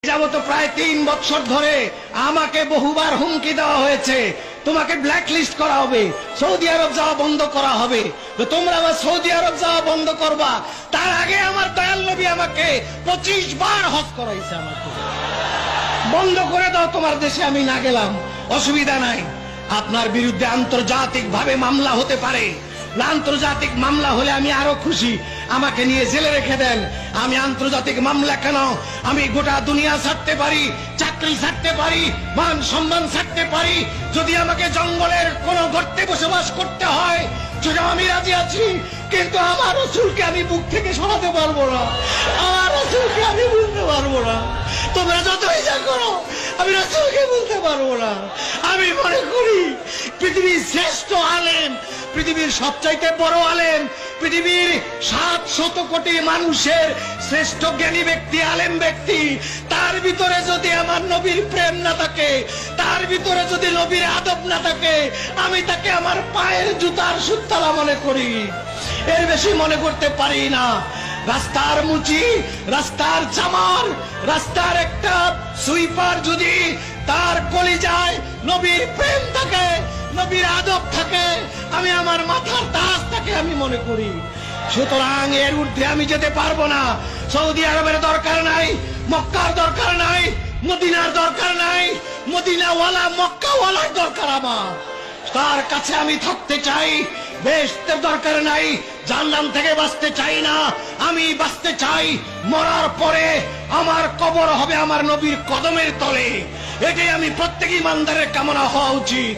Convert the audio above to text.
যাবত প্রায় 3 বছর ধরে আমাকে বহুবার হুমকি দেওয়া হয়েছে, তোমাকে ব্ল্যাক লিস্ট করা হবে, সৌদি আরব যাওয়া বন্ধ করা হবে। তো তোমরা আবার সৌদি আরব যাওয়া বন্ধ করবা, তার আগে আমার দয়াল নবী আমাকে 25 বার হজ করাইছে। আমাকে বন্ধ করে দাও, তোমার দেশে আমি না গেলাম, অসুবিধা নাই। আপনার বিরুদ্ধে আন্তর্জাতিক ভাবে মামলা হতে পারে, আন্তর্জাতিক মামলা হলে আমি আরো খুশি, আমাকে নিয়ে জেলে রেখে দেন। আমি আন্তর্জাতিক মামলা কেন, আমি গোটা দুনিয়া ছাড়তে পারি, চাকরি ছাড়তে পারি, মান সম্মান ছাড়তে পারি। যদি আমাকে জঙ্গলের কোন গর্তে বসবাস করতে হয় সেটা আমি রাজি আছি, কিন্তু আমার রাসূলকে আমি বুক থেকে সরাতে পারবো না, আমার রাসূলকে আমি বুঝতে পারবো না। তোমরা যতই যা করো, আমি রাসূলকে বলতে পারবো না। আমি মনে করি পৃথিবীর শ্রেষ্ঠ আলেম, পৃথিবীর সবচাইতে বড় আলেম, পৃথিবীর 700 কোটি মানুষের শ্রেষ্ঠ জ্ঞানী ব্যক্তি, আলেম ব্যক্তি, তার ভিতরে যদি আমার নবীর প্রেম না থাকে, তার ভিতরে যদি নবীর আদব না থাকে, আমি তাকে আমার পায়ের জুতার সুতলা মনে করি, এর বেশি মনে করতে পারি না। রাস্তার মুচি, রাস্তার চামার, রাস্তার একটা সুইপার যদি তার কলিজায় নবীর প্রেম থাকে, নবীর আদব থাকে, আমি আমার মাথার তাজ তাকে আমি মনে করি। সুতরাং এর ঊর্ধ্বে আমি যেতে পারবো না। সৌদি আরবের দরকার নাই, মক্কার দরকার নাই, মদিনার দরকার নাই, মদিনাওয়ালা মক্কাওয়ালার দরকার আমার। তার কাছে আমি থাকতে চাই, বেহেশতের দরকার নাই, জাহান্নাম থেকে বাঁচতে চাই না, আমি বাঁচতে চাই মরার পরে আমার কবর হবে আমার নবীর কদমের তলে। এটাই আমি প্রত্যেক ইমানদারের কামনা হওয়া উচিত।